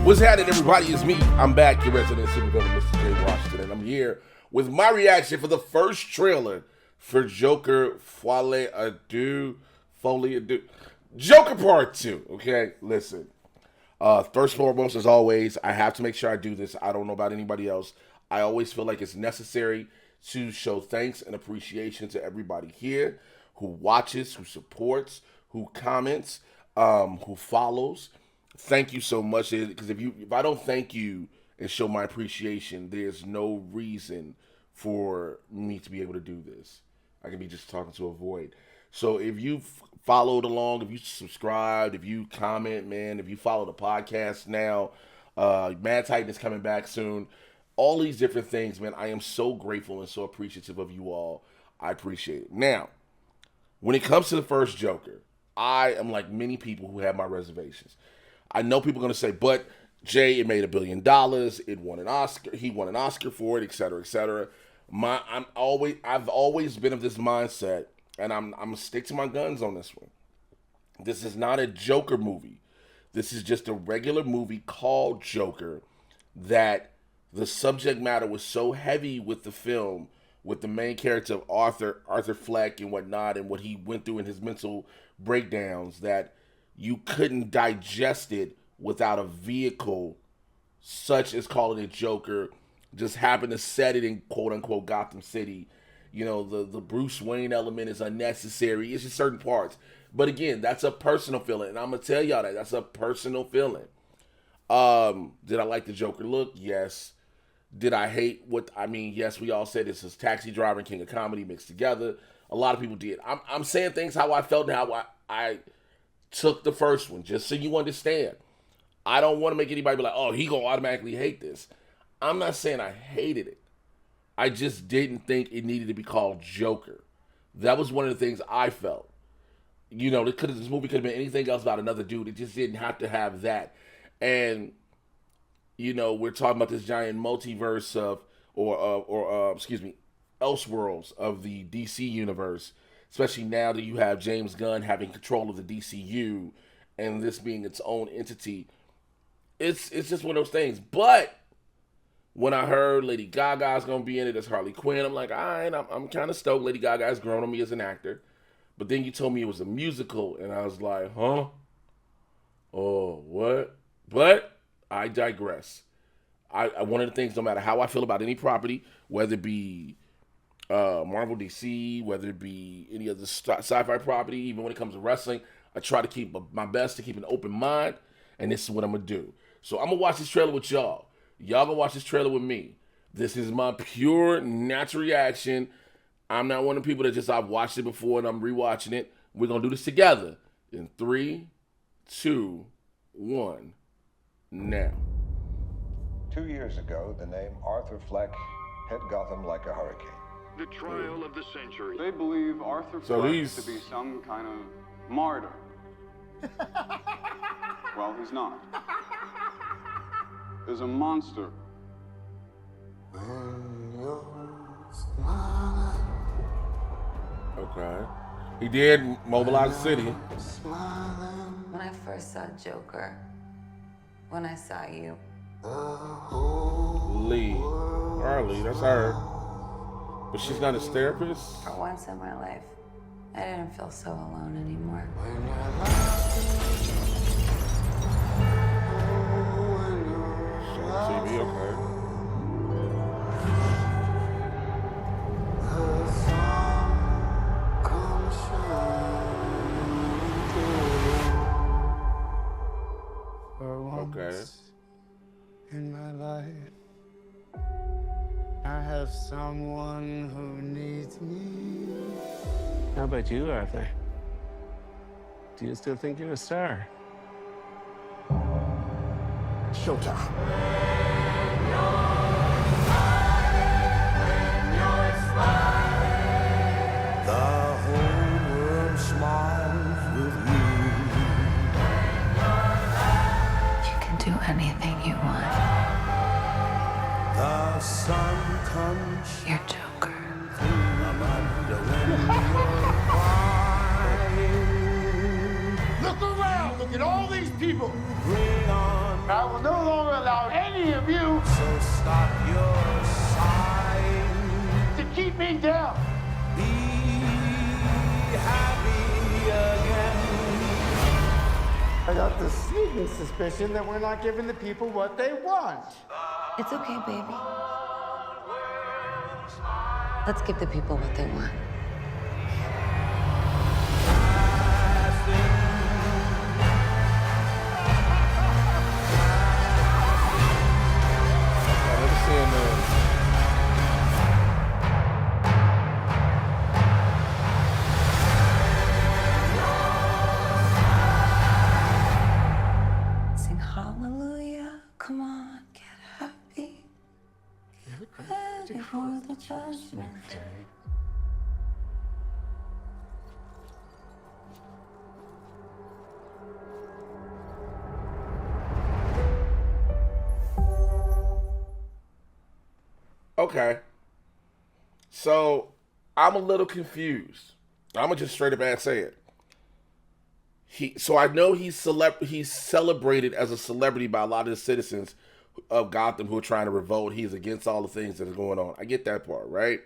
What's happening, everybody? It's me. I'm back, your resident supervillain, Mr. J. Washington, and I'm here with my reaction for the first trailer for Joker Folie A Deux. Joker Part 2, okay? Listen. First and foremost, as always, I have to make sure I do this. I don't know about anybody else. I always feel like it's necessary to show thanks and appreciation to everybody here who watches, who supports, who comments, who follows. Thank you so much, because if I don't thank you and show my appreciation, there's no reason for me to be able to do this. I can be just talking to a void. So if you followed along, if you subscribed, if you comment, man, if you follow the podcast now, Mad Titan is coming back soon. All these different things, man, I am so grateful and so appreciative of you all. I appreciate it. Now, when it comes to the first Joker, I am like many people who have my reservations. I know people are going to say, but Jay, it made $1 billion. It won an Oscar. He won an Oscar for it, et cetera, et cetera. I've always been of this mindset, and I'm going to stick to my guns on this one. This is not a Joker movie. This is just a regular movie called Joker that the subject matter was so heavy with the film, with the main character of Arthur Fleck and whatnot, and what he went through in his mental breakdowns, that you couldn't digest it without a vehicle such as calling it Joker. Just happened to set it in quote-unquote Gotham City. You know, the Bruce Wayne element is unnecessary. It's just certain parts. But again, that's a personal feeling. And I'm going to tell y'all that's a personal feeling. Did I like the Joker look? Yes. Did I hate yes, we all said this is Taxi Driver and King of Comedy mixed together. A lot of people did. I'm saying things how I felt and how I took the first one, just so you understand. I don't want to make anybody be like, oh, he gonna automatically hate this. I'm not saying I hated it. I just didn't think it needed to be called Joker. That was one of the things I felt. You know, this movie could have been anything else about another dude. It just didn't have to have that. And, you know, we're talking about this giant multiverse of, Elseworlds of the DC universe. Especially now that you have James Gunn having control of the DCU and this being its own entity. It's just one of those things. But when I heard Lady Gaga is going to be in it as Harley Quinn, I'm like, all right, I'm kind of stoked. Lady Gaga has grown on me as an actor. But then you told me it was a musical, and I was like, huh? Oh, what? But I digress. One of the things, no matter how I feel about any property, whether it be Marvel, DC, whether it be any other sci-fi property, even when it comes to wrestling, I try to keep my best to keep an open mind, and this is what I'm going to do. So I'm going to watch this trailer with y'all. Y'all going to watch this trailer with me. This is my pure, natural reaction. I'm not one of the people that just, I've watched it before and I'm rewatching it. We're going to do this together. In 3, 2, 1, now. 2 years ago, the name Arthur Fleck hit Gotham like a hurricane. The trial of the century. They believe Arthur Fleck to be some kind of martyr. Well, he's not. There's a monster. Okay. He did mobilize the city. When I first saw Joker, when I saw you. Harley, that's her. But she's not his therapist? For once in my life, I didn't feel so alone anymore. TV, okay. Okay. In my life, I have someone who needs me. How about you, Arthur? Do you still think you're a star? Showtime. The whole world smiles with you. You can do anything you want. The sun comes. You're Joker. Look around. at all these people. Bring on. I will no longer allow any of you. So stop your sighing. To keep me down. Be happy again. I got the sneaking suspicion that we're not giving the people what they want. It's okay, baby. Let's give the people what they want. I've never seen Sing hallelujah. Come on, get happy. Ready for the judgment day. Okay. So I'm a little confused. I'm gonna just straight up and say it. So I know he's celebrated as a celebrity by a lot of the citizens of Gotham who are trying to revolt. He's against all the things that are going on. I get that part, right?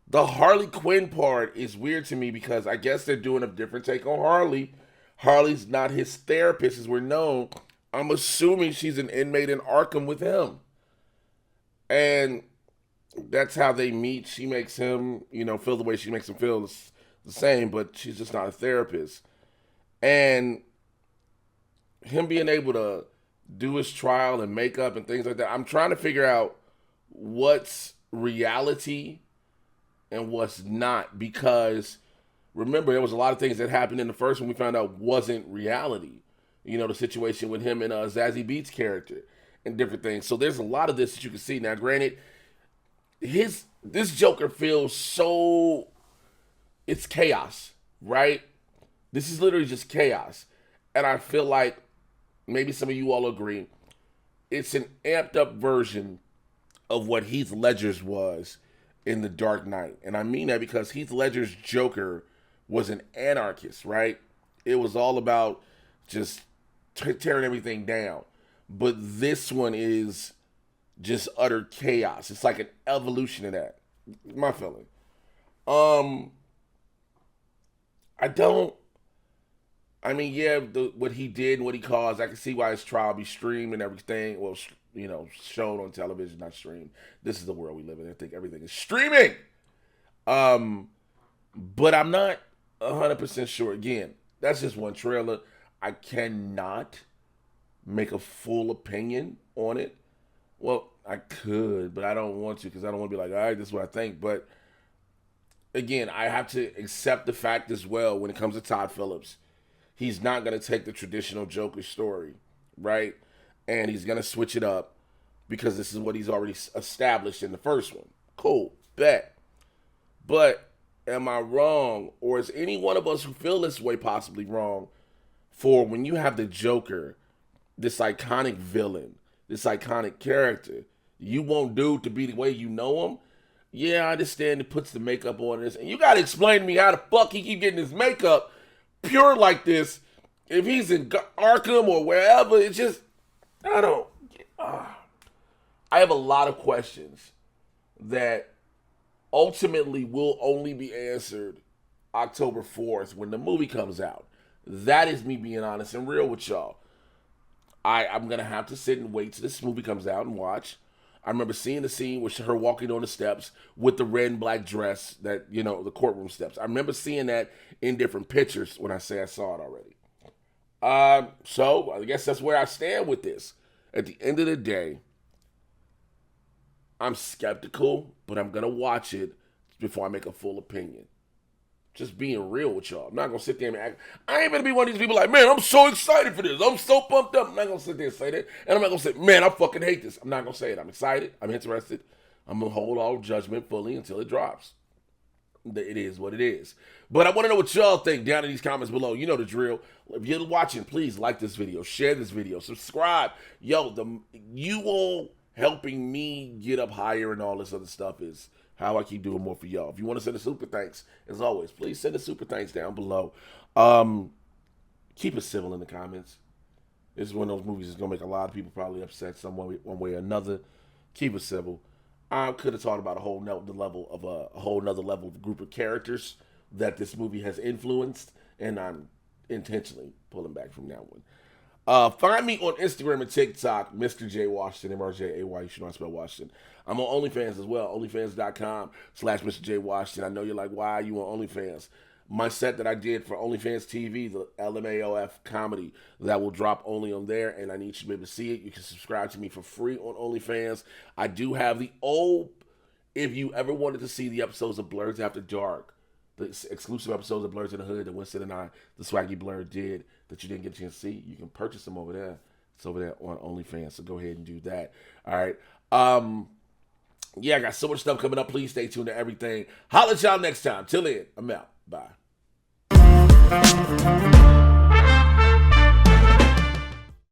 The Harley Quinn part is weird to me because I guess they're doing a different take on Harley. Harley's not his therapist, as we're known. I'm assuming she's an inmate in Arkham with him. And that's how they meet. She makes him, feel the way she makes him feel the same, but she's just not a therapist. And him being able to do his trial and makeup and things like that, I'm trying to figure out what's reality and what's not. Because remember, there was a lot of things that happened in the first one we found out wasn't reality. The situation with him and Zazie Beetz' character and different things. So there's a lot of this that you can see. Now, granted, this Joker feels so, it's chaos, right? This is literally just chaos. And I feel like, maybe some of you all agree, it's an amped up version of what Heath Ledger's was in The Dark Knight. And I mean that because Heath Ledger's Joker was an anarchist, right? It was all about just tearing everything down. But this one is just utter chaos. It's like an evolution of that. My feeling. What he did and what he caused, I can see why his trial be streamed and everything. Well, shown on television, not streamed. This is the world we live in. I think everything is streaming. But I'm not 100% sure. Again, that's just one trailer. I cannot make a full opinion on it. Well, I could, but I don't want to because I don't want to be like, all right, this is what I think. But again, I have to accept the fact as well when it comes to Todd Phillips. He's not going to take the traditional Joker story, right? And he's going to switch it up because this is what he's already established in the first one. Cool, bet. But am I wrong? Or is any one of us who feel this way possibly wrong for when you have the Joker, this iconic villain, this iconic character, you want dude to be the way you know him? Yeah, I understand it puts the makeup on this. And you got to explain to me how the fuck he keep getting his makeup pure like this if he's in Arkham or wherever. It's just, I have a lot of questions that ultimately will only be answered October 4th when the movie comes out. That is me being honest and real with y'all. I'm going to have to sit and wait till this movie comes out and watch. I remember seeing the scene with her walking on the steps with the red and black dress, that, the courtroom steps. I remember seeing that in different pictures when I say I saw it already. So I guess that's where I stand with this. At the end of the day, I'm skeptical, but I'm going to watch it before I make a full opinion. Just being real with y'all. I'm not going to sit there and act. I ain't going to be one of these people like, man, I'm so excited for this. I'm so pumped up. I'm not going to sit there and say that. And I'm not going to say, man, I fucking hate this. I'm not going to say it. I'm excited. I'm interested. I'm going to hold all judgment fully until it drops. It is what it is. But I want to know what y'all think down in these comments below. You know the drill. If you're watching, please like this video. Share this video. Subscribe. Yo, you all helping me get up higher and all this other stuff is how I keep doing more for y'all. If you want to send a super thanks, as always, please send a super thanks down below. keep it civil in the comments. This is one of those movies that's gonna make a lot of people probably upset one way or another. Keep it civil. I could have talked about a whole nother level of group of characters that this movie has influenced, and I'm intentionally pulling back from that one. Find me on Instagram and TikTok, Mr. J Washington, MRJAY. You should know I spell Washington. I'm on OnlyFans as well, onlyfans.com/Mr. J Washington. I know you're like, why are you on OnlyFans? My set that I did for OnlyFans TV, the LMAOF comedy, that will drop only on there, and I need you to be able to see it. You can subscribe to me for free on OnlyFans. I do have the old, if you ever wanted to see the episodes of Blurs After Dark, the exclusive episodes of Blurs in the Hood that Winston and I, the Swaggy Blur, did that you didn't get a chance to see, you can purchase them over there. It's over there on OnlyFans, so go ahead and do that. All right. Yeah, I got so much stuff coming up. Please stay tuned to everything. Holla at y'all next time. Till then, I'm out. Bye.